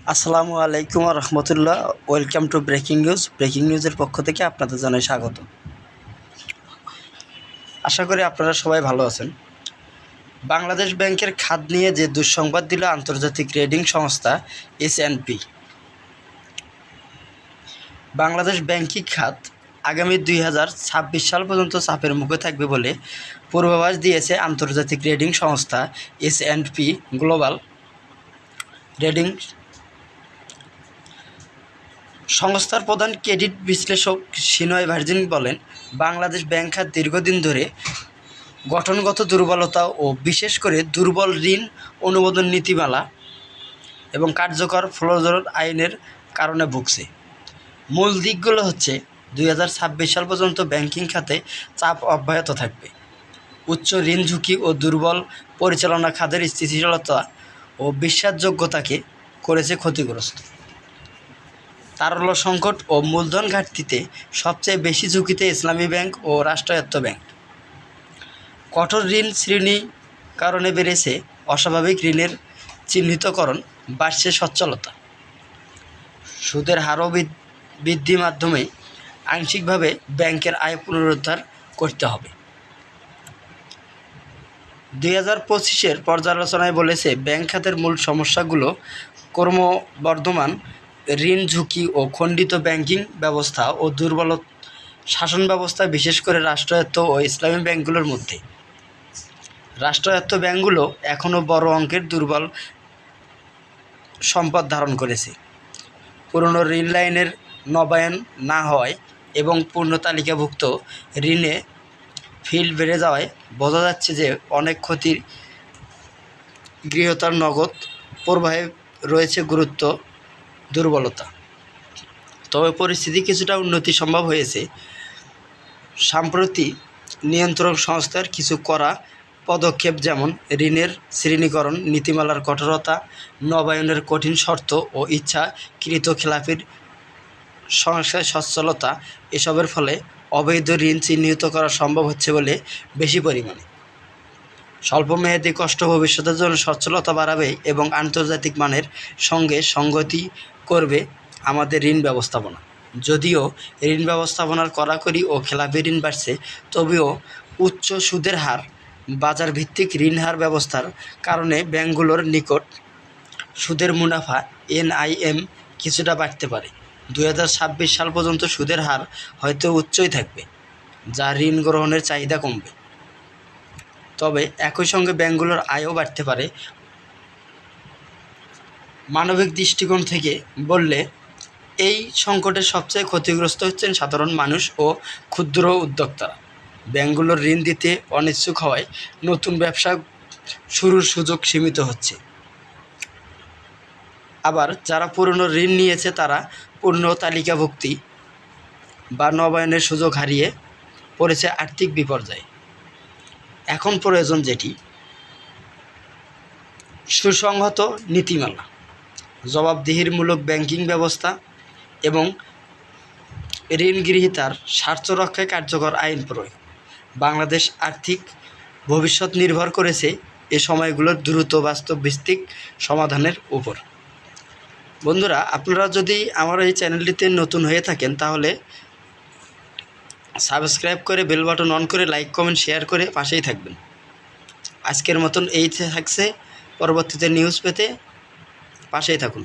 আসসালামু আলাইকুম রহমতুল্লাহ। Welcome to breaking news. Breaking নিউজের পক্ষ থেকে আপনাদের জানাই স্বাগত। আশা করি আপনারা সবাই ভালো আছেন। বাংলাদেশ ব্যাংকের খাত নিয়ে যে দুঃসংবাদ দিল আন্তর্জাতিক রেটিং সংস্থা S&P। বাংলাদেশ ব্যাংকিং খাত আগামী 2026 সাল পর্যন্ত চাপের মুখে থাকবে বলে পূর্বাভাস দিয়েছে আন্তর্জাতিক রেটিং সংস্থা S&P গ্লোবাল রেটিং। সংস্থার প্রধান ক্রেডিট বিশ্লেষক সিনয় ভার্জিন বলেন, বাংলাদেশ ব্যাংক খাত দীর্ঘদিন ধরে গঠনগত দুর্বলতা ও বিশেষ করে দুর্বল ঋণ অনুমোদন নীতিমালা এবং কার্যকর ফ্লোজর আইনের কারণে ভুগছে। মূল দিকগুলো হচ্ছে 2026 সাল পর্যন্ত ব্যাংকিং খাতে চাপ অব্যাহত থাকবে। উচ্চ ঋণ ঝুঁকি ও দুর্বল পরিচালনা খাতের স্থিতিশীলতা ও বিশ্বাসযোগ্যতাকে করেছে ক্ষতিগ্রস্ত। তারল্য সংকট ও মূলধন ঘাটতিতে সবচেয়ে বেশি ঝুঁকিতে ইসলামী ব্যাংক ও রাষ্ট্রায়ত্ত ব্যাংক। কঠোর ঋণ শ্রেণী কারণে বেড়েছে অস্বাভাবিক ঋণের চিহ্নিতকরণ, বাড়ছে সচ্ছলতা। সুদের হারও বৃদ্ধির মাধ্যমে আংশিকভাবে ব্যাংকের আয় পুনরুদ্ধার করতে হবে। 2025-এর পর্যালোচনায় বলেছে, ব্যাংক খাতের মূল সমস্যাগুলো ক্রমবর্ধমান ঋণ ঝুঁকি ও খণ্ডিত ব্যাংকিং ব্যবস্থা ও দুর্বল শাসন ব্যবস্থা, বিশেষ করে রাষ্ট্রায়ত্ত ও ইসলামী ব্যাংকগুলোর মধ্যে। রাষ্ট্রায়ত্ত ব্যাংকগুলো এখনও বড় অঙ্কের দুর্বল সম্পদ ধারণ করেছে। পুরনো ঋণ লাইনের নবায়ন না হওয়ায় এবং পূর্ণ তালিকাভুক্ত ঋণে ফিল্ড বেড়ে যাওয়ায় বোঝা যাচ্ছে যে অনেক ক্ষতির গৃহীতার নগদ প্রবাহে রয়েছে গুরুত্ব দুর্বলতা। তবে পরিস্থিতি কিছুটা উন্নতি সম্ভব হয়েছে। সাম্প্রতি নিয়ন্ত্রক সংস্থার কিছু করা পদক্ষেপ, যেমন ঋণের শ্রেণীকরণ, নীতিমালার কঠোরতা, নবায়নের কঠিন শর্ত ও ইচ্ছাকৃত খেলাপির সংস্থায় সচ্ছলতা, এসবের ফলে অবৈধ ঋণ চিহ্নিত করা সম্ভব হচ্ছে বলে বেশি পরিমাণে। স্বল্পমেয়াদী কষ্ট ভবিষ্যতের জন্য সচ্ছলতা বাড়াবে এবং আন্তর্জাতিক মানের সঙ্গে সঙ্গতি করবে আমাদের ঋণ ব্যবস্থাপনা। যদিও ঋণ ব্যবস্থাপনার কড়াকড়ি ও খেলাপি ঋণ বাড়ছে, তবেও উচ্চ সুদের হার, বাজার ভিত্তিক ঋণ হার ব্যবস্থার কারণে ব্যাংকগুলোর নিকট সুদের মুনাফা NIM কিছুটা বাড়তে পারে। 2026 সাল পর্যন্ত সুদের হার হয়তো উচ্চই থাকবে, যা ঋণ গ্রহণের চাহিদা কমবে। তবে একই সঙ্গে ব্যাংকগুলোর আয়ও বাড়তে পারে। মানবিক দৃষ্টিকোণ থেকে বললে, এই সংকটে সবচেয়ে ক্ষতিগ্রস্ত হচ্ছেন সাধারণ মানুষ ও ক্ষুদ্র উদ্যোক্তারা। ব্যাংকগুলোর ঋণ দিতে অনিচ্ছুক হওয়ায় নতুন ব্যবসা শুরুর সুযোগ সীমিত হচ্ছে। আবার যারা পুরনো ঋণ নিয়েছে তারা পূর্ণ তালিকাভুক্তি বা নবায়নের সুযোগ হারিয়ে পড়েছে আর্থিক বিপর্যয়ে। এখন প্রয়োজন যেটি, সুসংহত নীতিমালা, জবাবদিহিমূলক ব্যাংকিং ব্যবস্থা এবং ঋণ গ্রহীতার স্বার্থ রক্ষায় কার্যকর আইন প্রয়োগ। বাংলাদেশ আর্থিক ভবিষ্যৎ নির্ভর করেছে এ সময়গুলোর দ্রুত বাস্তবভিত্তিক সমাধানের উপর। বন্ধুরা, আপনারা যদি আমার এই চ্যানেলটিতে নতুন হয়ে থাকেন তাহলে সাবস্ক্রাইব করে বেল বাটন অন করে লাইক, কমেন্ট, শেয়ার করে পাশেই থাকবেন। আজকের মতন এই থাকছে। পরবর্তীতে নিউজ পেতে পাশেই থাকুন।